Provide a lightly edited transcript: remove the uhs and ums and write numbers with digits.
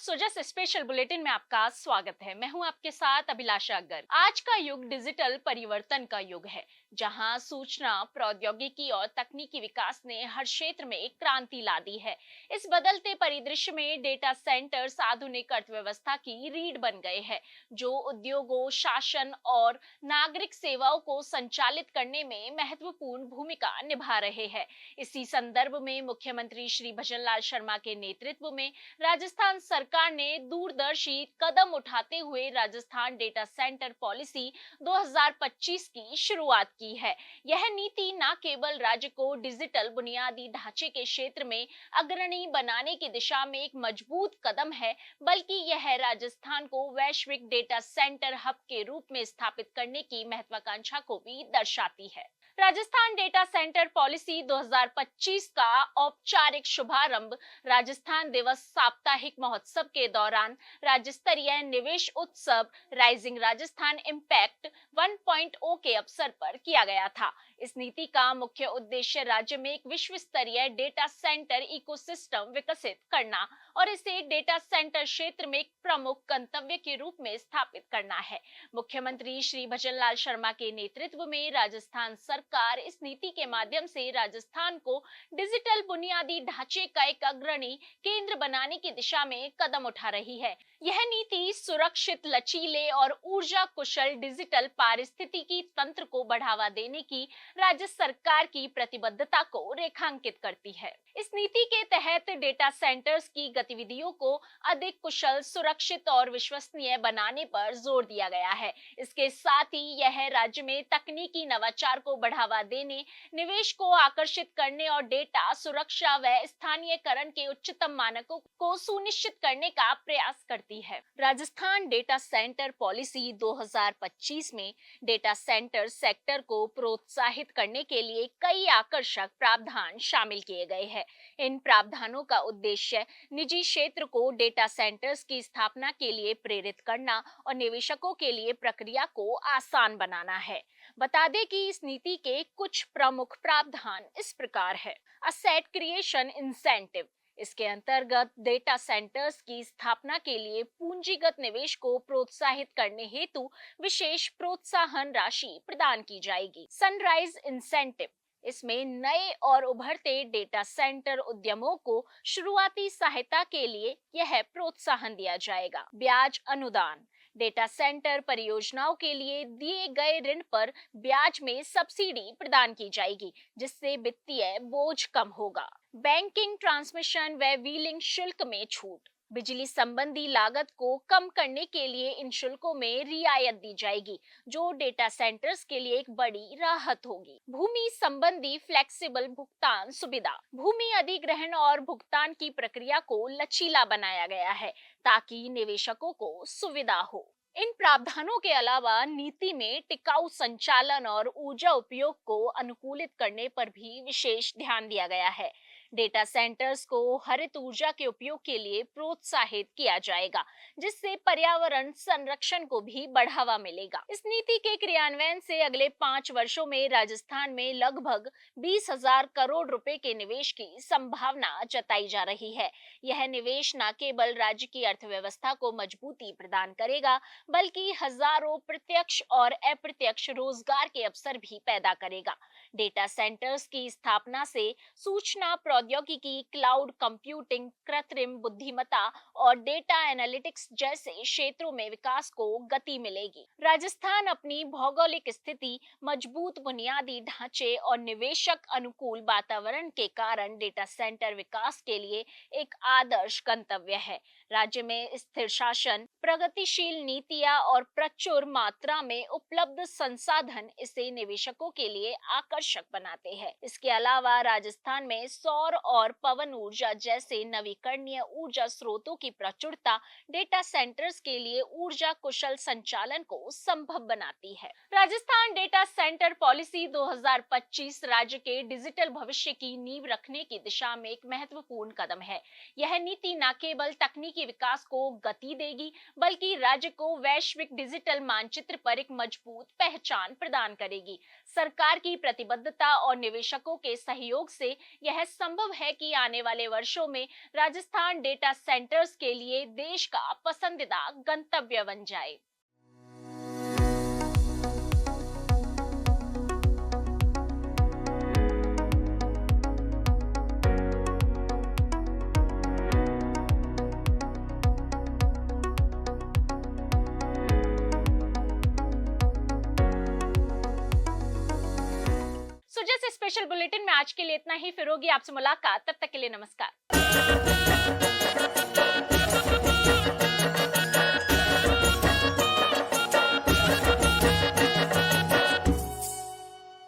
सोजस special bulletin में आपका स्वागत है। मैं हूं आपके साथ अभिलाषा गर्ग। आज का युग डिजिटल परिवर्तन का युग है, जहां सूचना प्रौद्योगिकी और तकनीकी विकास ने हर क्षेत्र में एक क्रांति ला दी है। इस बदलते परिदृश्य में डेटा सेंटर्स आधुनिक अर्थव्यवस्था की रीढ़ बन गए हैं, जो उद्योगों, शासन और नागरिक सेवाओं को संचालित करने में महत्वपूर्ण भूमिका निभा रहे हैं। इसी संदर्भ में मुख्यमंत्री श्री भजनलाल शर्मा के नेतृत्व में राजस्थान सरकार ने दूरदर्शी कदम उठाते हुए राजस्थान डेटा सेंटर पॉलिसी 2025 की शुरुआत की है। यह नीति न केवल राज्य को डिजिटल बुनियादी ढांचे के क्षेत्र में अग्रणी बनाने की दिशा में एक मजबूत कदम है, बल्कि यह राजस्थान को वैश्विक डेटा सेंटर हब के रूप में स्थापित करने की महत्वाकांक्षा को भी दर्शाती है। राजस्थान डेटा सेंटर पॉलिसी 2025 का औपचारिक शुभारंभ राजस्थान दिवस साप्ताहिक महोत्सव के दौरान राज्य स्तरीय निवेश उत्सव राइजिंग राजस्थान इम्पैक्ट 1.0 के अवसर पर किया गया था। इस नीति का मुख्य उद्देश्य राज्य में एक विश्व स्तरीय डेटा सेंटर इकोसिस्टम विकसित करना और इसे डेटा सेंटर क्षेत्र में एक प्रमुख गंतव्य के रूप में स्थापित करना है। मुख्यमंत्री श्री भजनलाल शर्मा के नेतृत्व में राजस्थान सरकार इस नीति के माध्यम से राजस्थान को डिजिटल बुनियादी ढांचे का एक अग्रणी केंद्र बनाने की दिशा में कदम उठा रही है। यह नीति सुरक्षित, लचीले और ऊर्जा कुशल डिजिटल पारिस्थितिकी तंत्र को बढ़ावा देने की राज्य सरकार की प्रतिबद्धता को रेखांकित करती है। इस नीति के तहत डेटा सेंटर्स की गतिविधियों को अधिक कुशल, सुरक्षित और विश्वसनीय बनाने पर जोर दिया गया है। इसके साथ ही यह राज्य में तकनीकी नवाचार को बढ़ावा देने, निवेश को आकर्षित करने और डेटा सुरक्षा व स्थानीयकरण के उच्चतम मानकों को सुनिश्चित करने का प्रयास करती है। राजस्थान डेटा सेंटर पॉलिसी 2025 में डेटा सेंटर सेक्टर को प्रोत्साहित करने के लिए कई आकर्षक प्रावधान शामिल किए गए हैं। इन प्रावधानों का उद्देश्य निजी क्षेत्र को डेटा सेंटर्स की स्थापना के लिए प्रेरित करना और निवेशकों के लिए प्रक्रिया को आसान बनाना है। बता दें कि इस नीति के कुछ प्रमुख प्रावधान इस प्रकार है। असेट क्रिएशन इंसेंटिव, इसके अंतर्गत डेटा सेंटर्स की स्थापना के लिए पूंजीगत निवेश को प्रोत्साहित करने हेतु विशेष प्रोत्साहन राशि प्रदान की जाएगी। सनराइज इंसेंटिव, इसमें नए और उभरते डेटा सेंटर उद्यमों को शुरुआती सहायता के लिए यह प्रोत्साहन दिया जाएगा। ब्याज अनुदान, डेटा सेंटर परियोजनाओं के लिए दिए गए ऋण पर ब्याज में सब्सिडी प्रदान की जाएगी, जिससे वित्तीय बोझ कम होगा। बैंकिंग ट्रांसमिशन व व्हीलिंग शुल्क में छूट, बिजली संबंधी लागत को कम करने के लिए इन शुल्कों में रियायत दी जाएगी, जो डेटा सेंटर्स के लिए एक बड़ी राहत होगी। भूमि संबंधी फ्लेक्सिबल भुगतान सुविधा, भूमि अधिग्रहण और भुगतान की प्रक्रिया को लचीला बनाया गया है ताकि निवेशकों को सुविधा हो। इन प्रावधानों के अलावा नीति में टिकाऊ संचालन और ऊर्जा उपयोग को अनुकूलित करने पर भी विशेष ध्यान दिया गया है। डेटा सेंटर्स को हरित ऊर्जा के उपयोग के लिए प्रोत्साहित किया जाएगा, जिससे पर्यावरण संरक्षण को भी बढ़ावा मिलेगा। इस नीति के क्रियान्वयन से अगले 5 वर्षों में राजस्थान में लगभग 20,000 करोड़ रुपए के निवेश की संभावना जताई जा रही है। यह निवेश न केवल राज्य की अर्थव्यवस्था को मजबूती प्रदान करेगा, बल्कि हजारों प्रत्यक्ष और अप्रत्यक्ष रोजगार के अवसर भी पैदा करेगा। डेटा सेंटर्स की स्थापना से सूचना प्रौद्योगिकी, क्लाउड कंप्यूटिंग, कृत्रिम बुद्धिमत्ता और डेटा एनालिटिक्स जैसे क्षेत्रों में विकास को गति मिलेगी। राजस्थान अपनी भौगोलिक स्थिति, मजबूत बुनियादी ढांचे और निवेशक अनुकूल वातावरण के कारण डेटा सेंटर विकास के लिए एक आदर्श गंतव्य है। राज्य में स्थिर शासन, प्रगतिशील नीतियां और प्रचुर मात्रा में उपलब्ध संसाधन इसे निवेशकों के लिए आकर्षक बनाते हैं। इसके अलावा राजस्थान में सौर और पवन ऊर्जा जैसे नवीकरणीय ऊर्जा स्रोतों की प्रचुरता डेटा सेंटर्स के लिए ऊर्जा कुशल संचालन को संभव बनाती है। राजस्थान डेटा सेंटर पॉलिसी 2025 राज्य के डिजिटल भविष्य की नींव रखने की दिशा में एक महत्वपूर्ण कदम है। यह नीति न केवल तकनीकी विकास को गति देगी, बल्कि राज्य को वैश्विक डिजिटल मानचित्र पर एक मजबूत पहचान प्रदान करेगी। सरकार की प्रतिबद्धता और निवेशकों के सहयोग से यह संभव है कि आने वाले वर्षों में राजस्थान डेटा सेंटर्स के लिए देश का पसंदीदा गंतव्य बन जाए। जैसे स्पेशल बुलेटिन में आज के लिए इतना ही, फिर होगी आपसे मुलाकात, तब तक के लिए नमस्कार।